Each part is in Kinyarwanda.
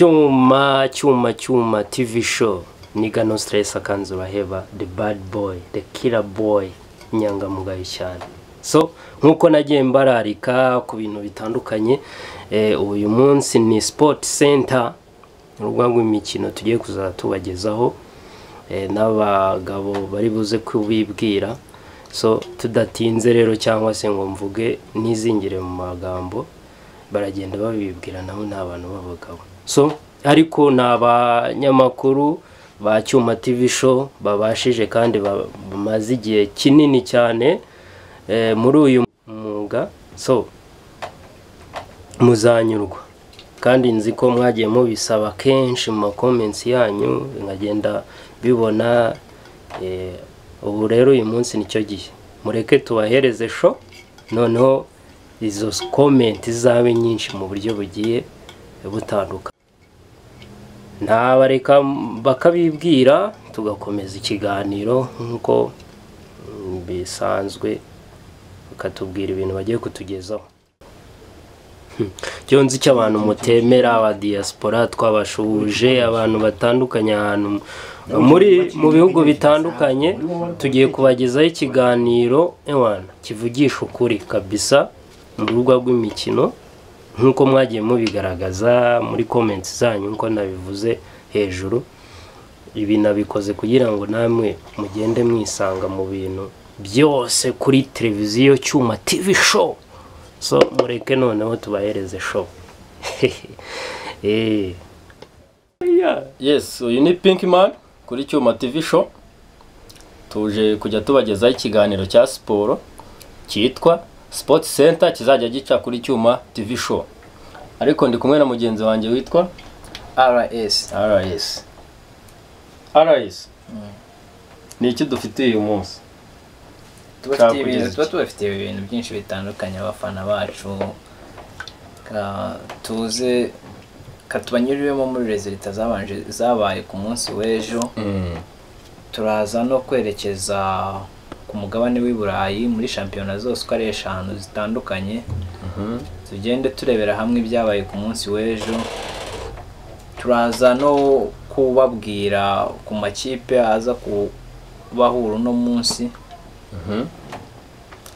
Cyuma TV show. Niga no stress akanzu baheba, the bad boy, the killer boy, inyangamugayo cyane. So nkuko nagiye mbararika ku bintu bitandukanye, uyu munsi ni Sport Center, urugwango imikino tugiye kuzatubagezaho, n'abagabo bari buze kubibwira. So tudatinze rero cyangwa se ngo mvuge nizingire mu magambo, baragenda babibwira naho n'abantu b'abagabo. So ariko n'abanyamakuru ba Cyuma TV show babashije kandi bamaze igihe kinini cyane muri uyu mwuga. So muzanyurwa kandi nzi ko mwagiye mubisaba kenshi mu comments yanyu, ngagenda bibona. Ubu rero uyu munsi nicyo gihe, mureke tubahereze show, noneho izo comment zabe nyinshi mu buryo bugiye butanduka. Ntabareka bakabibwira tugakomeza ikiganiro nkuko bisanzwe, bakatubwira ibintu bagiye kutugezaho. Cyonzi cy'abantu mutemera aba diaspora twabashuje, abantu batandukanye ahantu mu bihugu bitandukanye, tugiye kubagezaho ikiganiro kivugisha ukuri kabisa mu rugo rw'imikino nkuko mwagiye mubigaragaza muri comments zanyu nko nabivuze hejuru. Ibi nabikoze kugira ngo namwe mugende mwisanga mu bintu byose kuri televiziyo Cyuma TV show. So mureke noneho tubahereze show. Yes, uyu ni Pink Man kuri Cyuma TV show. Tuje kujya tubagezaho ikiganiro cya siporo cyitwa Sport Center, kizajya gica kuri Cyuma TV show. Ariko ndi kumwe na mugenzi wanjye witwa RS. Ni iki dufite uyu munsi? Tubafitiye ibintu byinshi bitandukanye abafana bacu. Tuze katubanyuriremo muri resulta zabaye ku munsi w'ejo. Turaza no kwerekeza ku mugabane w'i Burayi muri shampiyona zose uko ari 5 zitandukanye. Tugende turebera hamwe ibyabaye ku munsi w'ejo. Turaza no kubabwira ku makipe aza kubahura no munsi.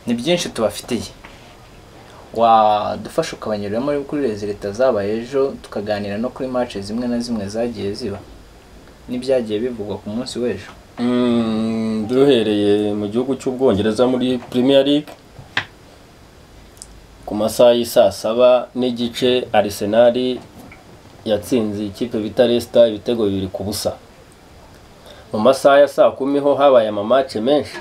Ni byinshi tubafitiye. Dufasha ukabanyuriramo kuri resulta zabaye ejo, tukaganira no kuri match zimwe na zimwe zagiye ziba n'ibyagiye bivugwa ku munsi w'ejo. Duhereye mu gihugu cy'Ubwongereza muri Premier League ku masaha y'isa 7 n'igice, Arsenal yatsinze ikipe bita Leicester ibitego 2-0. Mu masaha ya saa 10 ho habaye amamatch menshi,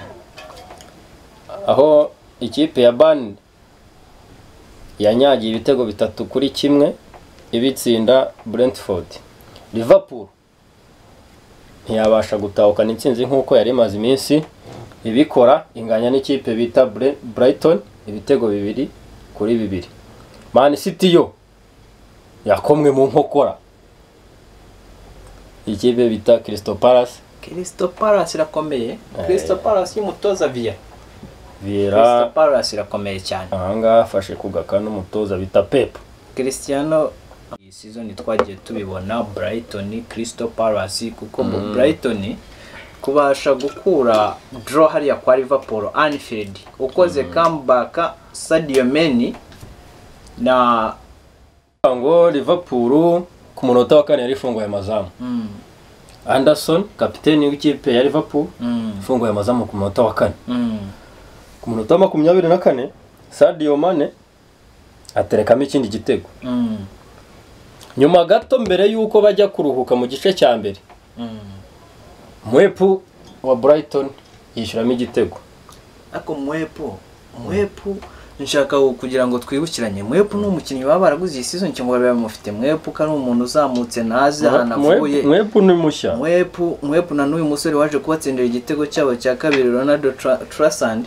aho ikipe ya Burnley yanyagiye ibitego 3-1 ibitsinda Brentford. Liverpool ntiyabasha gutahukana intsinzi nkuko yari maze iminsi ibikora, inganya n'ikipe bita Brighton ibitego 2-2. Man City yo yakomwe mu nkokora ikipe bita Crystal Palace irakomeye. Crystal Palace y'umutoza Vieira. Crystal Palace irakomeye cyane. Ahanga afashe kugaka n'umutoza bita Pep. Cristiano iyi season twagiye tubibona Brighton, Crystal Palace, kuko Brighton kubasha gukura draw hariya kwa Liverpool Anfield, ukoze comeback Sadio Mane na ngo Liverpool ku munota wa 4 yari ifunguye amazamu. Anderson kapiteni w'ikipe ya Liverpool ifunguye amazamu ku munota wa 4. Ku munota wa 24 Sadio Mane aterekamo ikindi gitego. Nyuma gato mbere yuko bajya kuruhuka mu gice cya mbere, Mwepu wa Brighton yishyuramo igitego. Ako Mwepu nshaka kugira ngo twibukiranye, Mwepu ni umukinnyi baba baraguze iyi season cyangwa bari bamufite. Mwepu kandi umuntu uzamutse nazi hanavuye. Mwepu ni mushya. Mwepu na n'uyu musore waje kubatsindira igitego cyabo cya kabiri, Ronaldo Trossard.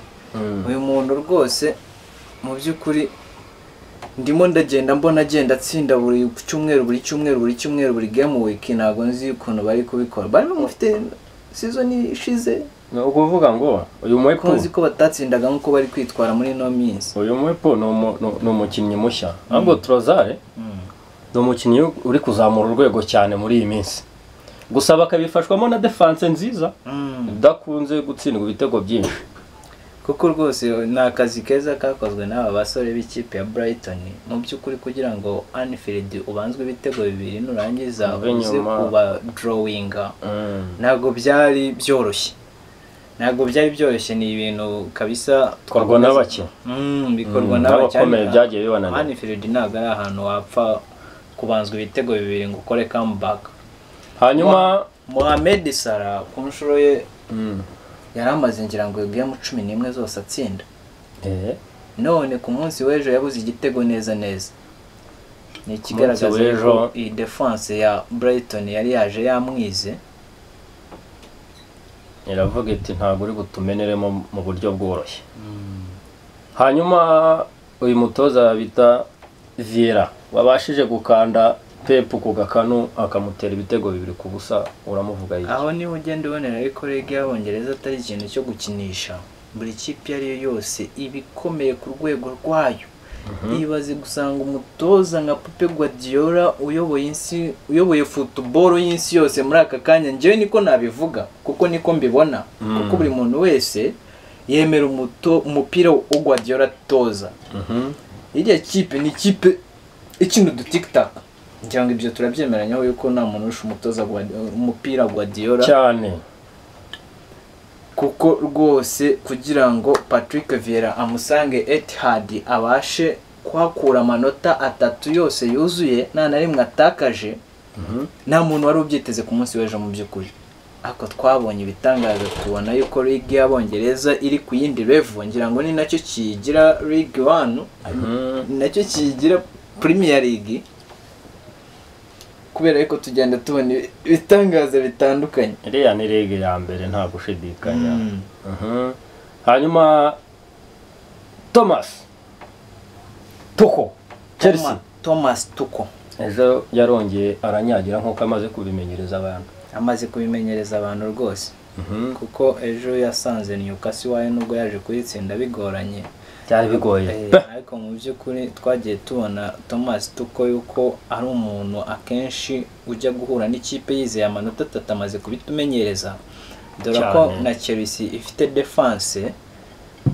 Uyu muntu rwose mu by'ukuri ndimo ndagenda mbona agenda atsinda buri cyumweru buri game week. Ntago nzi ukuntu bari kubikora. Bari bamufite season ishize. No kuvuga ngo uyu Mwepu nzi ko batatsindaga nkuko bari kwitwara muri no minsi. Uyu Mwepu no umukinnyi mushya. Ahubwo Trossard ni umukinnyi uri kuzamura urwego cyane muri iyi minsi, gusa bakabifashwamo na defense nziza idakunze gutsindwa ibitego byinshi, kuko rwose ni akazi keza kakozwe n'aba basore b'ikipe ya Brighton mu by'ukuri kugira ngo Anfield ubanzwe ibitego 2 nurangiza uze kuba drawinga ntabwo byari byoroshye, ni ibintu kabisa twarwa n'abake bikorwa n'abakomeye byagiye bibanana. Anfield ntabwo ari ahantu wapfa kubanzwa ibitego 2 ngo ukore comeback. Hanyuma Mohamed Salah ku nshuro ye yaramaze ngira ngo game 11 zose atsinda, none ku munsi w'ejo yabuze igitego neza, ni ikigaragaza ko iyi defense ya Brighton yari yaje yamwize, iravuga iti ntabwo uri butumeneremo mu buryo bworoshye. Hanyuma uyu mutoza bita Vieira wabashije gukanda Pep ku gakanu akamutera ibitego 2-0, uramuvuga iki? Aho ni ugenda ubonera ariko Ligue y'Abongereza atari ikintu cyo gukinisha, buri kipe ari yo yose ibikomeye ku rwego rwayo. Ibaze gusanga umutoza nka Pep Guardiola uyoboye football y'insi yose muri aka kanya, njyewe niko nabivuga kuko niko mbibona, kuko buri muntu wese yemera umupira wa Guardiola toza. Iriya kipe ni kipe ikintu du TikTok, ngira ngo ibyo turabyemeranya yuko nta muntu urusha umutoza umupira Guardiola cyane, kuko rwose kugira ngo Patrick Vieira amusange Etihad abashe kwakura amanota 3 yose yuzuye nta na rimwe atakaje, nta muntu wari ubyiteze ku munsi w'ejo mu by'ukuri. Ako twabonye ibitangaza tubona yuko Ligue y'Abongereza iri ku yindi level, ngira ngo ni nacyo kigira Ligue 1, nacyo kigira Premier League, kubera yuko tugenda tubona ibitangaza bitandukanye. Iriya ni Ligue ya mbere nta gushidikanya. Hanyuma Thomas Tuchel ejo yarongeye aranyagira nk'uko amaze kubimenyereza abantu rwose, kuko ejo yasanze Newcastle wayo nubwo yaje kuyitsinda bigoranye, byari bigoye, ariko mu by'ukuri twagiye tubona Thomas Tuchel yuko ari umuntu akenshi ujya guhura n'ikipe yizeye amanota 3 amaze kubitumenyereza, dore ko na Chelsea ifite defense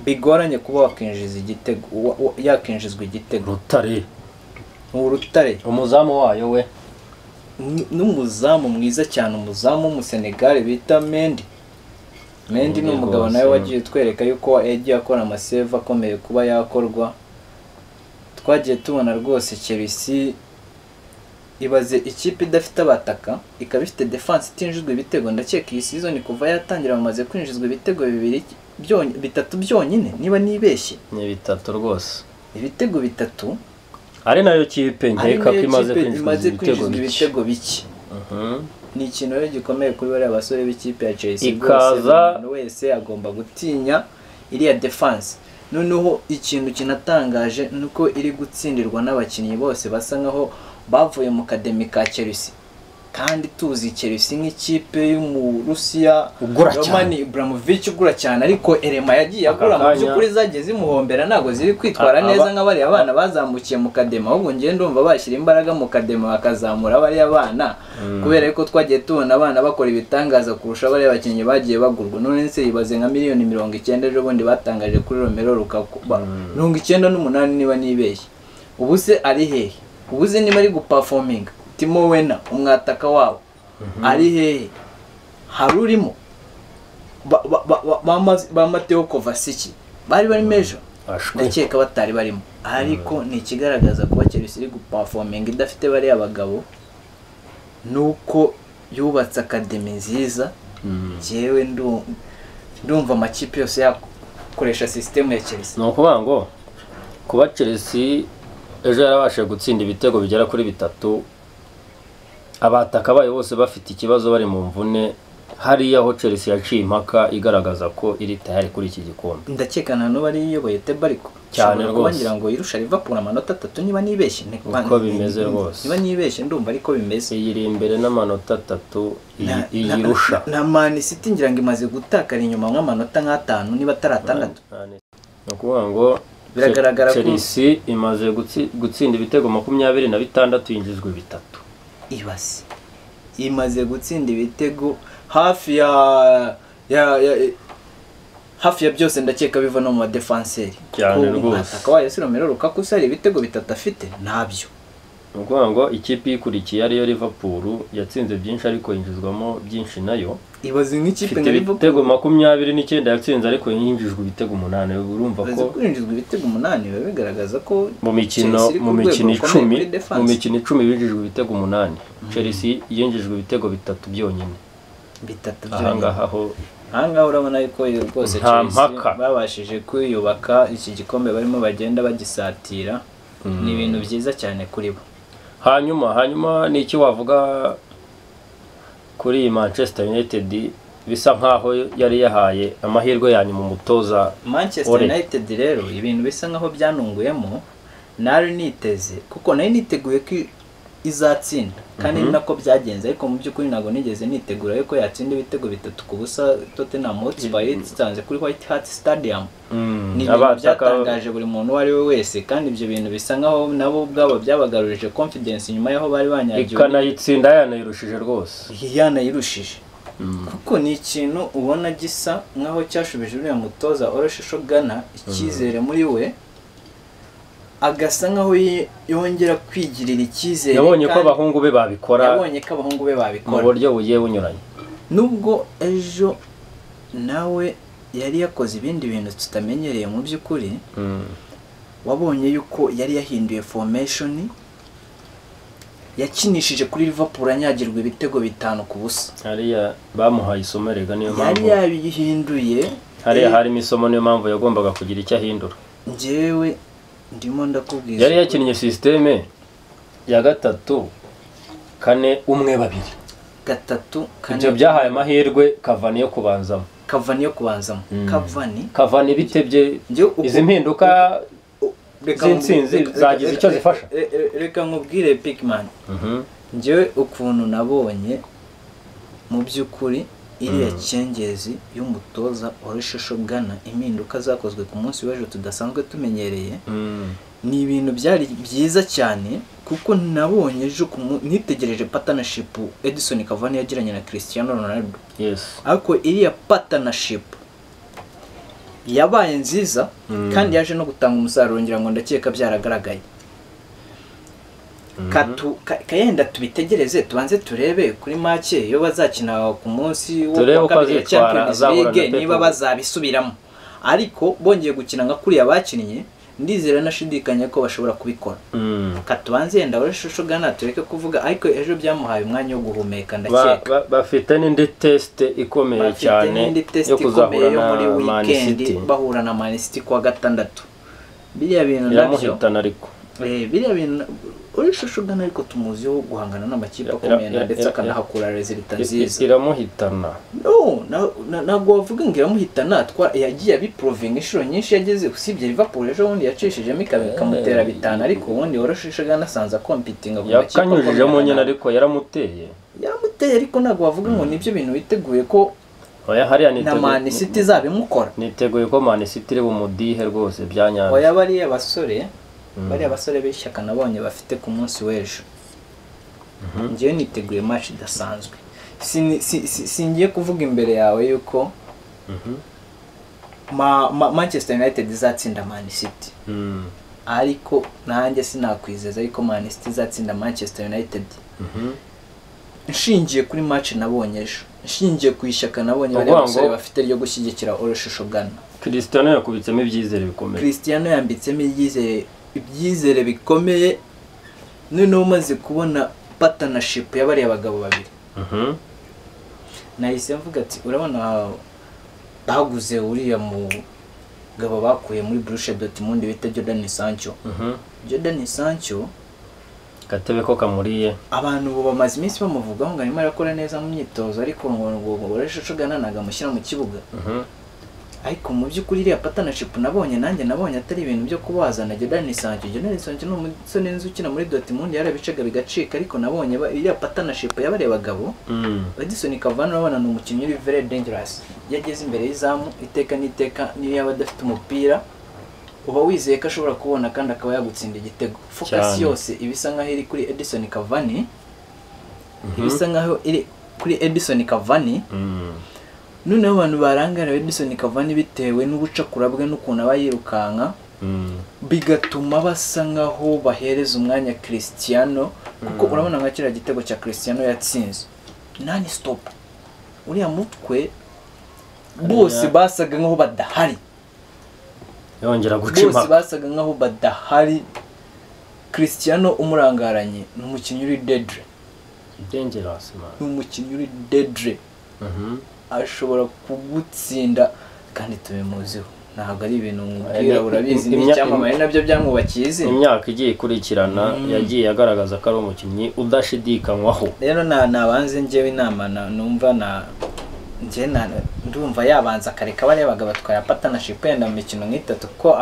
bigoranye kuba wakinjiza igitego, yakinjizwa igitego. Rutare umuzamu wayo we n'umuzamu mwiza cyane, umuzamu w'umusenegal bita Mendy ni umugabo nawe wagiye twereka yuko yagiye akora amasave akomeye kuba yakorwa. Twagiye tubona rwose Chelsea ibaze ikipe idafite abataka ikaba ifite defense itinjizwe ibitego, ndakeka iyi season kuva yatangira bamaze kwinjizwa ibitego 3 byonyine niba nibeshye, ni 3 rwose, ibitego 3 ari nayo kipe nkeka ko imaze kwinjizwa ibitego bike. Ni ikintu rero gikomeye kuri bari abasore b'ikipe ya Chelsea, ikaza wese agomba gutinya iriya defense. Noneho ikintu kinatangaje nuko iri gutsindirwa n'abakinnyi bose basa nkaho bavuye mu academy ka Chelsea, kandi tuzi Chelsea nk'ikipe y'Umurusiya Roman Abramovich ugura cyane, ariko Elema yagiye agura mu by'ukuri zagiye zimuhombera, ntago ziri kwitwara neza nk'abari abana bazamukiye mu academy, ahubwo ngiye ndumva bashyira imbaraga mu academy bakazamura bari abana, kubera ko twagiye tubona abana bakora ibitangaza kurusha bari abakinnyi bagiye bagurwa. None se ibaze nka miliyoni 90 ejo bundi batangaje kuri Romelu Lukaku 98 niba nibeshye. Ubu se ari hehe? Ubu se niba ari guperforming Timo Werner umwataka wabo ari hehe? Harurimo ba Mateo Kovacic bari mejo, ndakeka batari barimo, ariko ni ikigaragaza kuba Chelsea iri guperforming idafite bari abagabo, nuko yubatse academy nziza. Jewe ndumva amakipe yose yakoresha system ya Chelsea. No kuvuga ngo kuba Chelsea ejo yarabashije gutsinda ibitego bigera kuri 3, abataka bayo bose bafite ikibazo bari mu mvune, hariya aho Chelsea yaciye impaka igaragaza ko iri tayari kuri iki gikombe. Ndakekana no bari yoboye Tebariko cyane rwose, ngira ngo irusha Liverpool amanota 3 niba nibeshye, uko bimeze rwose, niba nibeshye ndumva ariko bimeze, iri imbere n'amanota 3 iyirusha na Man City ngira ngo imaze gutakara inyuma nk'amanota 5 niba 6. No kuvuga ngo biragaragara ko Chelsea imaze gutsinda ibitego 26 yinjijwe 3. ibasi imaze gutsinda ibitego hafi ya byose ndakeka biva no mu defenseur cyane rwose. Akabaye Romelu Lukaku sari ibitego 3 afite ntabyo. Nukuvuga ngo ikipe ikurikiye ariyo Liverpool yatsinze byinshi ariko yinjizwamo byinshi nayo. Ibaze nk'ikipe nka Liverpool ibitego 29 yatsinze ariko yinjijwe ibitego 8. Urumva ko kwinjizwa ibitego 8 biba bigaragaza ko mu mikino 10 binjijwe ibitego 8. Chelsea yinjijwe ibitego 3 byonyine. 3 byonyine. Ahangaha urabona yuko rwose Chelsea babashije kwiyubaka iki gikombe barimo bagenda bagisatira. Ni ibintu byiza cyane kuri bo. Hanyuma ni iki wavuga kuri Manchester United bisa nkaho yari yahaye amahirwe yanyu mu mutoza Manchester United rero ibintu bisa nkaho byanunguyemo nari niteze kuko nari niteguye ko izatsinda kandi nako byagenze ariko mu by'ukuri nago nigeze nitegura yuko yatsinda ibitego 3 ku busa Tottenham Hotspur yitsanze kuri White Hart Stadium. Ni byatangaje buri muntu wari we wese kandi ibyo bintu bisa nkaho nabo ubwabo byabagarurije confidence nyuma yaho bari banyagiwe ikanayitsinda yanayirushije rwose yanayirushije kuko ni ikintu ubona gisa nkaho cyashubije uriya mutoza Oroshesho Gana icyizere muri we agasa nkaho yongera kwigirira icyizere. Yabonye ko abahungu be babikora mu buryo bugiye bunyuranye nubwo ejo nawe yari yakoze ibindi bintu tutamenyereye mu by'ukuri. Wabonye yuko yari yahinduye formation yakinishije kuri Liverpool anyagirwa ibitego 5 ku busa. Hariya bamuhaye isomo rega niyo mpamvu yari yabihinduye. Hariya harimo isomo niyo mpamvu yagombaga kugira icyo ahindura. Njyewe ndimo ndakubwiza yari yakinnye systeme ya 3-4-1-2 ibyo byahaye amahirwe Cavani yo kubanzamo. Cavani bitebye izi mpinduka z'intsinzi zagize icyo zifasha. Reka nkubwire Pickman njyewe ukuntu nabonye mu by'ukuri iriya cyengezi y'umutoza Oroshesho Gana impinduka zakozwe ku munsi w'ejo tudasanzwe tumenyereye. Ni ibintu byari byiza cyane kuko nabonye ejo nitegereje partnership Edison Cavani yagiranye na Cristiano Ronaldo. Ariko iriya partnership yabaye nziza kandi yaje no gutanga umusaruro ngira ngo ndakeka byaragaragaye. Kayenda tubitegereze tubanze turebe kuri make iyo bazakina ku munsi wo kabiri Champions League niba bazabisubiramo. Ariko bongeye gukina nka kuri yabakinnye ndizera nashidikanya ko bashobora kubikora. Katubanze yenda Oroshesho Gana tureke kuvuga ariko ejo byamuhaye umwanya wo guhumeka ndakeka. Bafite n'indi test ikomeye cyane yo kuzahura na Man City. Bahura na Man City kwa 6. Biriya bintu nabyo biriya bintu Oroshesho Gana ariko tumuziho guhangana n'amakipe akomeye ndetse akanahakura resultat nziza. Iramuhitana. Ntabwo wavuga ngo iramuhitana yagiye abiproving inshuro nyinshi yageze usibye Liverpool ejo bundi yacishijemo ikamutera 5 ariko ubundi Oroshesho Gana sanza competing mu makipe yakanyujijemo nyine ariko yaramuteye ariko ntabwo wavuga ngo nibyo bintu biteguye ko na Man City zabimukora. Niteguye ko Man City iri bumudihe rwose byanyana. Oya bariya basore b'ishyaka nabonye bafite ku munsi w'ejo. Ngiye niteguye match idasanzwe. Singiye kuvuga imbere yawe yuko Manchester United izatsinda Man City. Ariko nanjye sinakwizeza ariko Man City izatsinda Manchester United. Nshingiye kuri match nabonye ejo. Nshingiye ku ishyaka nabonye bari basore bafite ryo gushyigikira Oroshesho Gana. Cristiano yakubitsemo ibyizere bikomeye. Cristiano yambitsemo ibyizere bikomeye none umaze kubona partnership y'abari abagabo babiri. Nahise mvuga ati urabona baguze uriya mugabo bakuye muri Borussia Dortmund bita Jadon Sancho. Jadon Sancho gatebe ko kamuriye abantu bo bamaze iminsi bamuvugaho ngo arimo arakora neza mu myitozo ariko ngo Oroshesho Gana nagamushyira mu kibuga. Ariko mu by'ukuri iriya partnership nabonye atari ibintu byo kubazana Jadon Sancho. Jadon Sancho no umusore nzi ukina muri Dortmund yarabicaga bigacika ariko nabonye iriya partnership y'abari bagabo. Edison Cavani urabona ni umukinnyi uri very dangerous. Yageze imbere y'izamu iteka niyo yaba adafite umupira uba wizeye ko ashobora kubona kandi akaba yagutsinda igitego. Focus yose ibisa nkaho iri kuri Edison Cavani, ibisa nkaho iri kuri Edison Cavani. Noneho abantu barangara Edison Cavani bitewe n'ubucakura bwe n'ukuntu aba yirukanka, bigatuma basa nkaho bahereza umwanya Cristiano, kuko urabona nka kiriya gitego cya Cristiano yatsinze nani stop, uriya mutwe bose basaga nkaho badahari, yongera gucima, bose basaga nkaho badahari. Cristiano umurangaranye ni umukinnyi uri dangerous man, ni umukinnyi uri deadly, ashobora kugutsinda kandi tubimuziho. Ntabwo ari ibintu umupira urabizi n'icyamamare nabyo byamwubakiye izina. Imyaka igiye ikurikirana yagiye agaragaza ko ari umukinnyi udashidikanywaho. Rero nabanze njyewe inama numva ndumva yabanza akareka barebaga batwara partnership yenda mu mikino nk'itatu, ko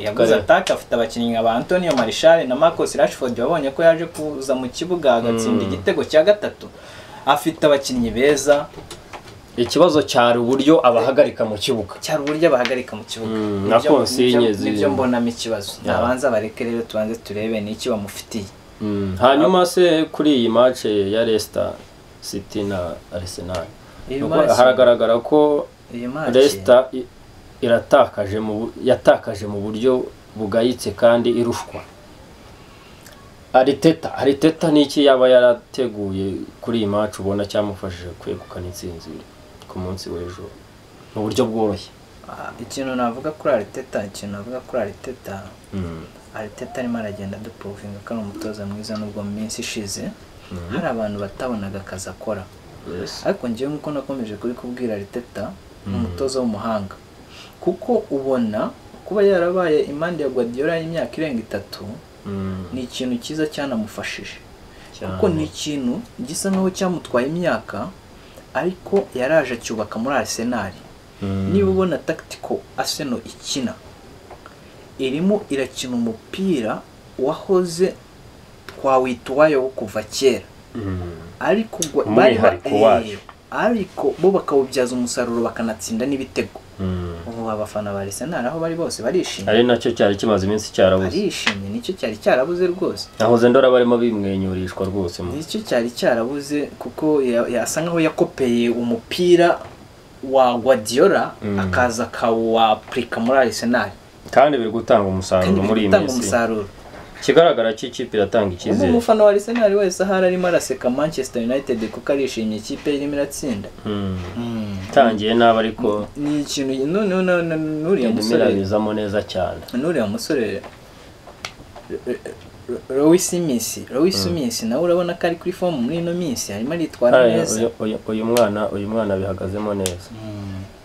yaguze attack afite abakinnyi nka Antonio Martial na Marcus Rashford, wabonye ko yaje kuza mu kibuga agatsinda igitego cya gatatu. Afite abakinnyi beza, ikibazo cyari uburyo abahagarika mu kibuga, nibyo mbonamo ikibazo. Nabanza bareke rero tubanze turebe n'iki bamufitiye. Hanyuma se kuri iyi match ya Leicester City na Arsenal, haragaragara ko Leicester yatakaje mu buryo bugayitse kandi irushwa. Arteta niki yaba yarateguye kuri iyi match ubona cyamufashije kwegukana intsinzi ku munsi w'ejo mu buryo bworoshye? Ikintu navuga kuri Arteta, Arteta arimo aragenda duprovinga ko ari umutoza mwiza, nubwo mu minsi ishize hari abantu batabonaga akazi akora. Ariko njyewe nkuko nakomeje kuri kubwira Arteta umutoza w'umuhanga, kuko ubona kuba yarabaye impande ya Guardiola y'imyaka irenga 3 ni ikintu cyiza cyanamufashije, kuko ni ikintu gisa nkaho cyamutwaye imyaka, ariko yaraje acyubaka muri Arsenal. Niba ubona tactical Arsenal ikina, irimo irakina umupira wahoze twawitwayo kuva kera, ariko ariko bo bakawubyaza umusaruro bakanatsinda n'ibitego. Ubu abafana ba Arsenal aho bari bose barishimye, ari nacyo cyari kimaze iminsi cyarabuze. Barishimye, nicyo cyari cyarabuze rwose. Nahoze ndora barimo bimwenyurishwa rwose, nicyo cyari cyarabuze, kuko yasa nkaho yakopeye umupira wa Guardiola akaza kawaplika muri Arsenal, kandi biri gutanga umusaruro muri iyi minsi. Kigaragara cy'ikipe iratanga icyizere. Umufana wa Arsenal wese ahari arimo araseka Manchester United kuko arishimye ikipe irimo iratsinda. Tangiye naba ariko ni ikintu nuriya musore bizamo neza cyane. Nuriya musore Luis Smith nawe urabona ko ari kuri form muri ino minsi, arimo aritwara neza. Uyu mwana bihagazemo neza.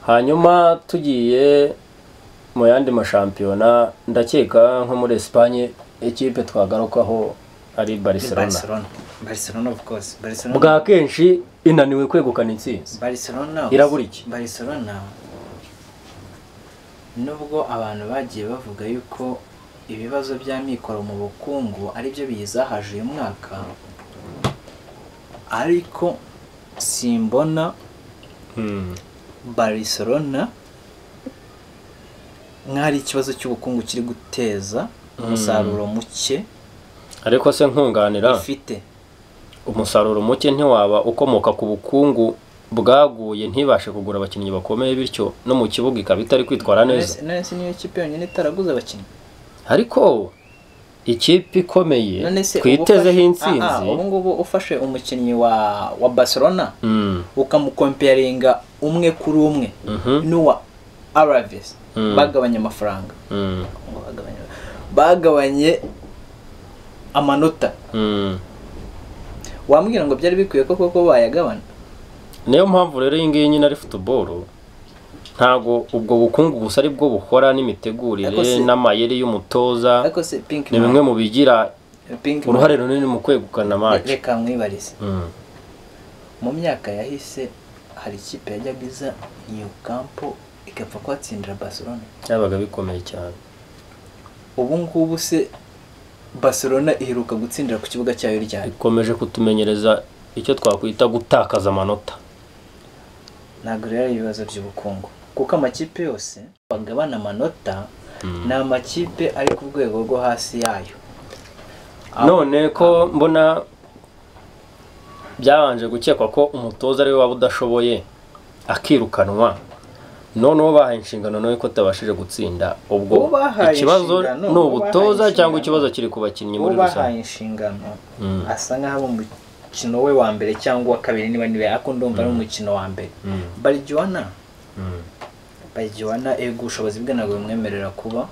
Hanyuma tugiye mu yandi mashampiyona, ndakeka nko muri Espagne ikipe twagarukaho ari Barcelona of course. Bwa kenshi inaniwe kwegukana intsinzi. Irabura iki? Barcelona nubwo abantu bagiye bavuga yuko ibibazo by'amikoro mu bukungu ari byo bizahaje uyu mwaka, ariko simbona Barcelona nk'ari ikibazo cy'ubukungu kiri guteza umusaruro muke. Ariko se nkunganira, ifite umusaruro muke ntiwaba ukomoka ku bukungu bwaguye ntibashe kugura abakinnyi bakomeye, bityo no mu kibuga ikaba itari kwitwara neza. Nese niyo kipe yonyine itaraguze abakinnyi, ariko ikipe ikomeye twitezeho intsinzi. Ubu ngubu ufashe umukinnyi wa Barcelona ukamukomparinga umwe kuri umwe n'uwa Alaves, bagabanya amafaranga, bagabanye amanota, wambwira ngo byari bikwiye koko bayagabana? Niyo mpamvu rero iyi ngiyi nyine ari football, ntago ubwo bukungu gusa ari bwo buhora n'imitegurire n'amayeri y'umutoza, ni bimwe mu bigira uruhare runini mu kwegukana match. Reka mwibarize, mu myaka yahise hari ikipe yajyaga iza New Camp igapfa kwatsindira Barcelona, cyabaga bikomeye cyane. Ubu ngubu se Barcelona iheruka gutsindira ku kibuga cyayo ryari? Ikomeje kutumenyereza icyo twakwita gutakaza amanota. Ntabwo rero ibibazo by'ubukungu, kuko amakipe yose bagabana amanota ni amakipe ari ku rwego rwo hasi yayo. none ko mbona byabanje gukekwa ko umutoza ari we waba udashoboye akirukanwa, noneho bahaye inshingano nawe ko atabashije gutsinda, ubwo ikibazo ni ubutoza cyangwa ikibazo kiri ku bakinnyi muri rusange? bahaye inshingano asa nk'aho umukino we wa mbere cyangwa wa kabiri niba niba ako ndumva ari umukino wa mbere. Barijuwana ego ubushobozi bwe ntabwo bumwemerera kuba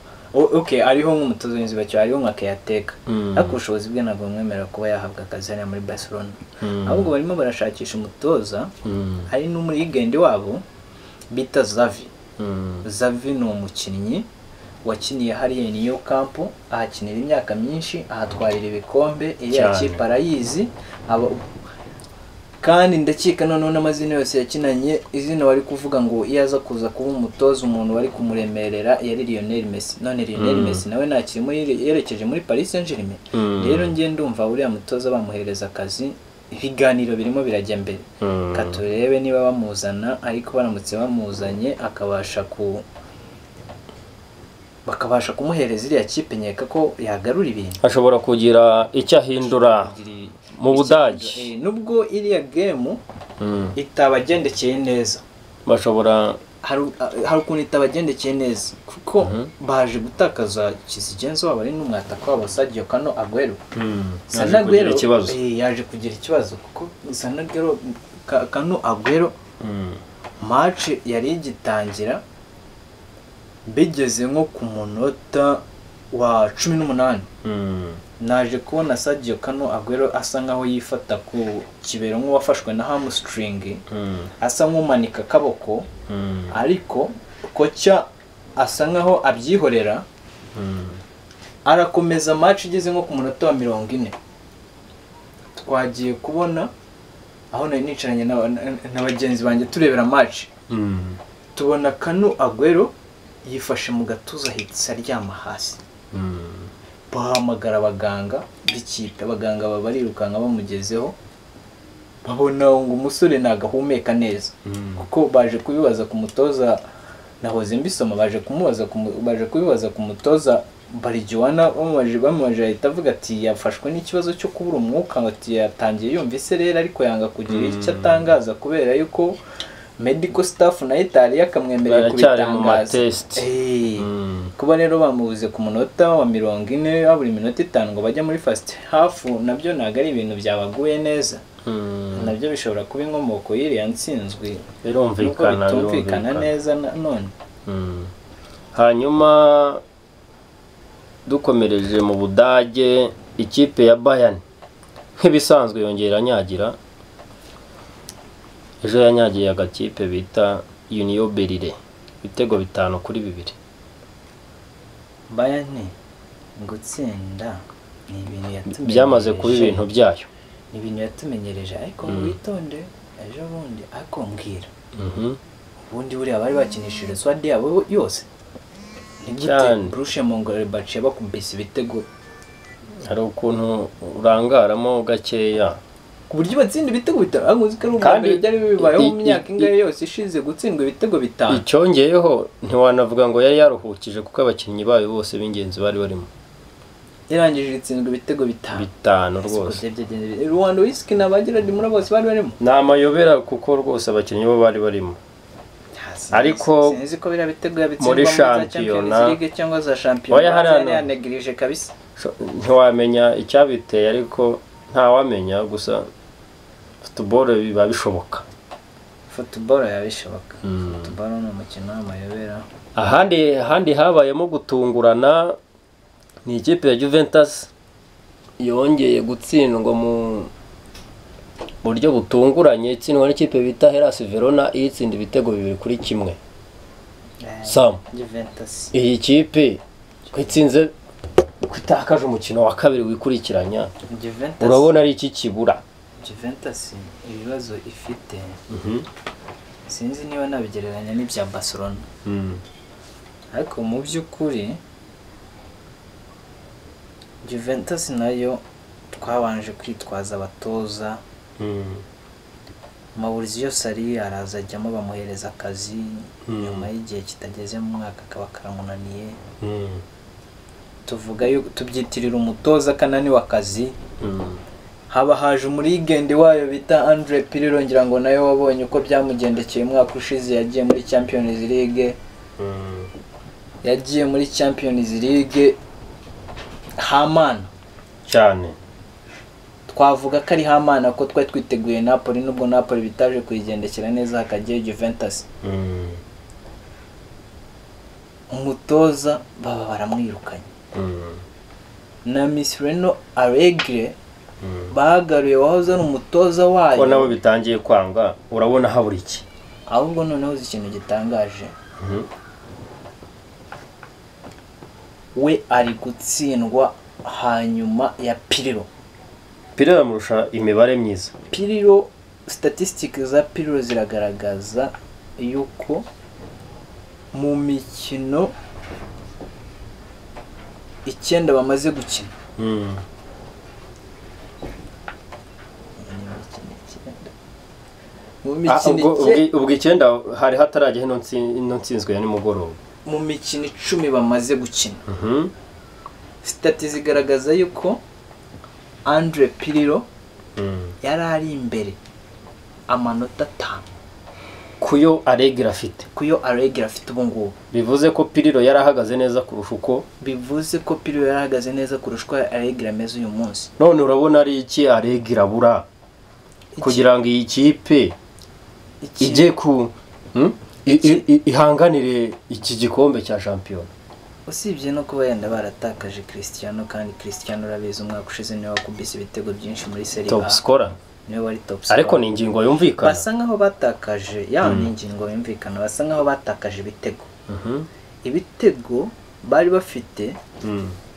ariho nk'umutoza w'inziba cyo ariho nka Keyateka, ariko ubushobozi bwe ntabwo bumwemerera kuba yahabwa akazi hano muri Barcelona. Ahubwo barimo barashakisha umutoza ari n'umurigende wabo bita Xavi ni umukinnyi wakiniye hariya New Camp, ahakinira imyaka myinshi, ahatwarira ibikombe, iya kipe arayizi, kandi ndakeka noneho n'amazina yose yakinanye, izina wari kuvuga ngo iyo aza kuza kuba umutoza umuntu wari kumuremerera yari Lionel Messi. None Lionel Messi nawe ntakirimo, yerekeje muri Paris Saint-Germain. Rero ngiye ndumva uriya mutoza bamuhereza akazi, ibiganiro birimo birajya mbere, katurebe niba bamuzana, ariko baramutse bamuzanye bakabasha kumuhereza iriya kipe, nkeka ko yagarura ibintu, ashobora kugira icyo ahindura mu Budage. Nubwo iriya game itabagendekeye neza, bashobora hari ukuntu itabagendekeye neza kuko baje gutakaza Kizigenzo wabo ari n'umwataka wabo Sadio Kano Aguero. Sanagwero yaje kugira ikibazo kuko Sanagwero Kano Aguero match yari igitangira, bigeze nko ku munota wa 18 naje kubona Sadio Kano Aguero asa nkaho yifata ku kibero nk'uwafashwe na hamstring, asa nk'umanika kaboko, ariko kocha asa nkaho abyihorera, arakomeza match igeze nko ku munota wa 40. Twagiye kubona aho nari nicaranye na bagenzi banjye turebera match, tubona Kano Aguero yifashe mu gatuza hitsa aryama hasi. Bahamagara abaganga b'ikipe, abaganga babarirukanka bamugezeho, babona ngo umusore nagahumeka neza, kuko baje kubibaza ku mutoza, nahoze mbisoma, baje kubibaza ku mutoza Barijuwana, bamubaje ahita avuga ati yafashwe n'ikibazo cyo kubura umwuka, ati yatangiye yumva iserera ariko yanga kugira icyo atangaza kubera yuko medical staff na Italia akamwemerera kubitangaza. Kuba rero bamubuze ku munota wa 40, buri minota 5 ngo bajya muri first half, nabyo ntago ari ibintu byabaguye neza. Nabyo bishobora kuba inkomoko y'iriya nsinzwe, birumvikana neza none. Hanyuma dukomereje mu Budage, ikipe ya Bayern nk'ibisanzwe yongera nyagira, ejo yanyagiye agakipe bita Union Berlin ibitego 5-2. Bayern gutsinda ni ibintu yatumenyereje, byamaze kuba ibintu byayo, ni ibintu yatumenyereje, ariko witonde ejo bundi akombwira ubundi buriya bari bakinishije swadi yabo yose, ni gute Borussia Mönchengladbach bakubise ibitego, hari ukuntu urangaramo gakeya ku buryo batsinda ibitego 5, aguzi ko ari byari bibayeho mu myaka ingahe yose ishize gutsindwa ibitego 5. Icyongeyeho ntiwanavuga ngo yari yaruhukije kuko abakinnyi bayo bose b'ingenzi bari barimo, yarangije itsindwa ibitego 5 rwose. Lewandowski n'abagira muri bose bari barimo, namayobera kuko rwose abakinnyi bo bari barimo, ariko sinzi ko bira bitego yabitsindwa muri shampiyona cyangwa za shampiyona yanegirije kabisa, ntiwamenya icyabiteye, ariko ntawamenya, gusa football biba bishoboka, football yabishoboka. Football ni umukino w'amayobera. ahandi habayemo gutungurana ni ikipe ya Juventus yongeye gutsindwa mu buryo butunguranye, itsindwa n'ikipe bita Hellas Verona itsinda ibitego 2-1. Sam Juventus iyi kipe kwitsinze kwitakaje umukino wa kabiri wikurikiranya, urabona ari iki kibura Juventus ibibazo ifite. Sinzi niba nabigereranya n'ibya Barcelona, ariko mu by'ukuri Juventus nayo twabanje kwitwaza abatoza Maurizio Sarri araza ajyamo bamuhereza akazi nyuma y'igihe kitageze mu mwaka akaba karamunaniye. Tuvuga yuko tubyitirira umutoza kananiwe akazi. Haba haje umurigende wayo bita Andre Pirlo, ngira ngo nayo wabonye uko byamugendekeye umwaka ushize. Yagiye muri Champions League, yagiye muri Champions League hamana cyane. Twavuga ko ari hamana ko twari twiteguye Napoli, nubwo Napoli bitaje kuyigendekera neza, hakagiye Juventus. Umutoza baba baramwirukanye. Na Misreno Allegri bahagaruye wahoze ari umutoza wayo, ko nabo bitangiye kwanga. Urabona habura iki? ahubwo noneho uzi ikintu gitangaje, we ari gutsindwa hanyuma ya Pirlo. Pirlo yamurusha imibare myiza. Pirlo, statistics za Pirlo ziragaragaza yuko mu mikino 9 bamaze gukina, mu mikino ubwo 9 hari hatarajya hino nsinzwe ya nimugoroba, mu mikino 10 bamaze gukina. Statistics zigaragaza yuko Andre Pirlo yari ari imbere amanota 5 kuyo Allegri afite ubu ngubu. Bivuze ko Pirlo yari ahagaze neza kurusha uko Allegri ameze uyu munsi. None urabona ari iki Allegri abura kugira ngo iyi kipe ije ku ihanganire iki gikombe cya champion? Usibye no kuba yenda baratakaje Cristiano, kandi Cristiano urabizi umwaka ushize niwe wakubise ibitego byinshi muri Serie A, top scorer, niwe wari top scorer. Ariko ni ingingo yumvikana, basa nkaho batakaje ni ingingo yumvikana, basa nkaho batakaje ibitego. Ibitego bari bafite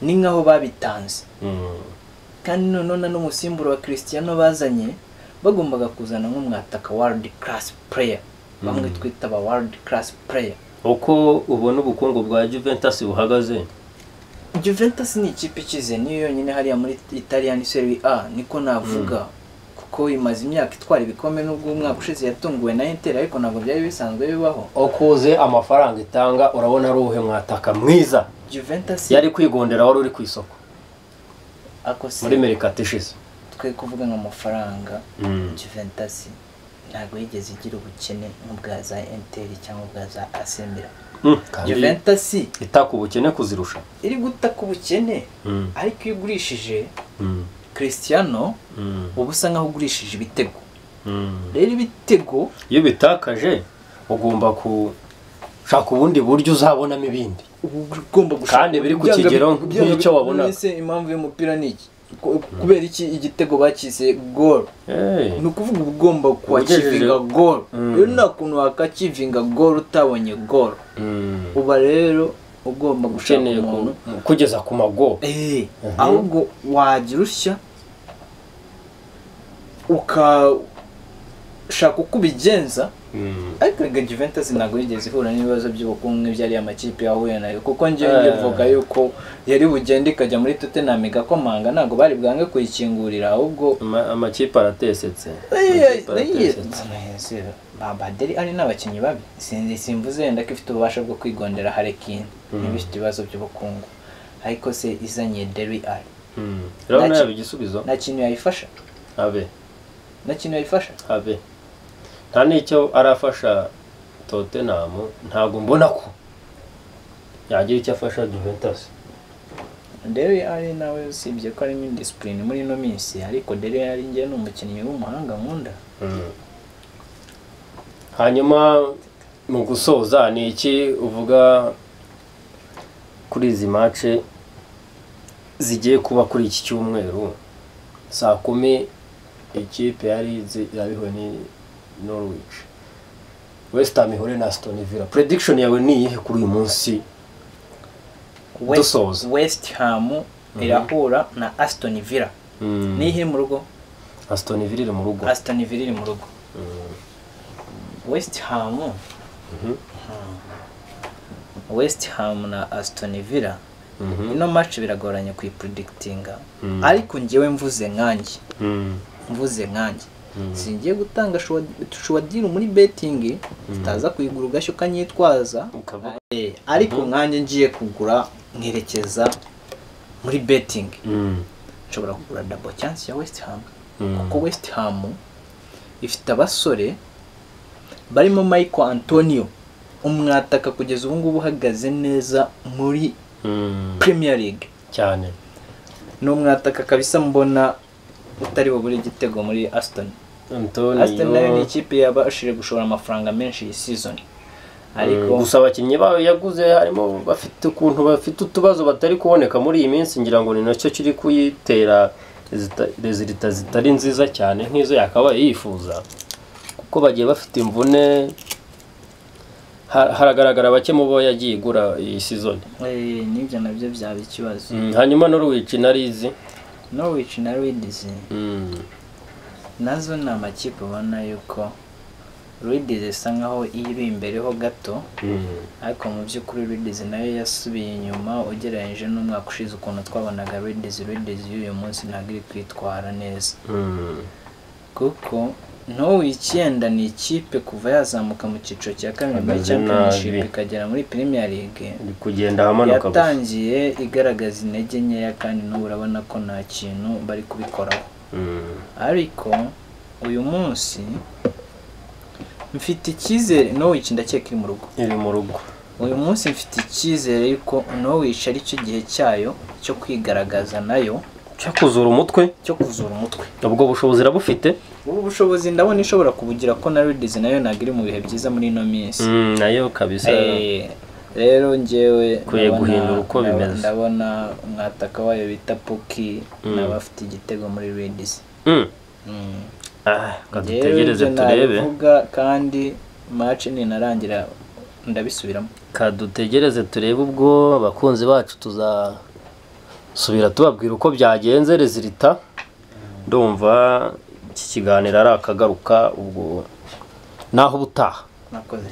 ni nkaho babitanze, kandi none n'umusimburo wa Cristiano bazanye bagombaga kuzana nk'umwataka world class player, bamwe twita ba world class player. Uko ubona ubukungu bwa Juventus buhagaze, Juventus ni ikipe ikize, niyo yonyine hariya muri Italian Serie A, niko navuga, kuko imaze imyaka itwara ibikombe, nubwo umwaka ushize yatunguwe na Inter, ariko ntabwo byari bisanzwe bibaho. Okuze amafaranga itanga, urabona ari uhe mwataka mwiza Juventus yari kwigondera wari uri ku isoko akose muri Mercato ishize. Twe kuvuga nk'amafaranga, Juventus ntabwo yigeze igira ubukene nk'ubwa za Inter cyangwa ubwa za AC Milan. Juventus itaka ubukene kuzirusha, iri gutaka ubukene, ariko iyo ugurishije Cristiano uba usa nkaho ugurishije ibitego. Rero ibitego iyo bitakaje ugomba gushaka ubundi buryo uzabonamo ibindi, ugomba gushaka kandi biri ku kigero nk'icyo wabona. Ese impamvu y'umupira ni iki? Kubera iki igitego bakise goal? Ni ukuvuga ugomba kwachivinga goal. Rero nta kuntu wakachivinga goal utabonye goal. Uba rero ugomba gushaka umuntu kugeza ku mago. Ahubwo wagira ushya ukashaka uko ubigenza. Ariko Juventus ntabwo yigeze ihura n'ibibazo by'ubukungu nk'ibyari amakipe yahuye nayo, kuko njyewe mvuga yuko yari bugende ikajya muri Tottenham igakomanga, ntabwo bari bwange kuyikingurira, ahubwo amakipe aratesetse. Baba Deli ari n'abakinnyi babi, simvuze yenda ko ifite ububasha bwo kwigondera Harry Kane n'ibifite ibibazo by'ubukungu, ariko se izanye Deli ari urabona yabe igisubizo, nta kintu yayifasha habe nta n'icyo arafasha Tottenham. Ntabwo mbona ko yagira icyo afasha Juventus. Dele ari nawe usibye ko ari indiscipline muri ino minsi, ariko Dele ari ngiye n'umukinnyi w'umuhanga nkunda. Hanyuma mu gusoza ni iki uvuga kuri izi match zigiye kuba kuri iki cyumweru saa 10? Ikipe yari yabihuye ni Norwich, West Ham ihure na Aston Villa. Prediction yawe ni iyihe kuri uyu munsi? West Ham irahura na Aston Villa. Ni ihe mu rugo? Aston Villa iri mu rugo. West Ham na Aston Villa. Ino match biragoranye kuyipredictinga, ariko ngewe mvuze nkanjye singiye gutanga shuwadiri muri betting utaza kuyigura ugashyo kanyitwaza ariko nkanjye ngiye kugura nkerekeza muri betting nshobora kugura double chance ya West Ham kuko West Ham ifite abasore barimo Michael Antonio umwataka kugeza ubu ngubu uhagaze neza muri Premier League cyane n'umwataka kabisa mbona utari bubure igitego muri Aston nayo ni ikipe yabashije gushora amafaranga menshi iyi season ariko gusa abakinnyi bayo yaguze harimo bafite ukuntu bafite utubazo batari kuboneka muri iyi minsi ngira ngo ni nacyo kiri kuyitera resulta zitari nziza cyane nk'izo yakabaye yifuza kuko bagiye bafite imvune haragaragara bake mu bo yagiye igura iyi season nibyo nabyo byaba ikibazo hanyuma Norwich na Leeds nazo ni amakipe ubona yuko Leeds isa nkaho iri imbereho gato ariko mu by'ukuri Leeds nayo yasubiye inyuma ugereranyije n'umwaka ushize ukuntu twabonaga Leeds y'uyu munsi ntabwo iri kwitwara neza kuko Norwich ni ikipe kuva yazamuka mu cyiciro cya kabiri muri Championship ikagera muri Premier League kugenda hamanuka yatangiye igaragaza intege nkeya kandi n'ubu urabona ko nta kintu bari kubikoraho ariko uyu munsi mfite icyizere Norwich ndakeka iri mu rugo uyu munsi mfite icyizere yuko Norwich ari cyo gihe cyayo cyo kwigaragaza nayo cyo kuzura umutwe ubwo bushobozi irabufite ubu bushobozi ndabona ishobora kubugira ko na Leeds nayo ntabwo iri mu bihe byiza muri ino minsi nayo kabisa rero njyewe kuye guhindura uko bimeze ndabona mwataka wayo bita Puki n'abafite igitego muri Leeds kadutegereze turebe kandi match ninarangira ndabisubiramo kadutegereze turebe ubwo abakunzi bacu tuzasubira tubabwira uko byagenze resulta ndumva iki kiganiro ari akagaruka ubwo naho butaha nakoze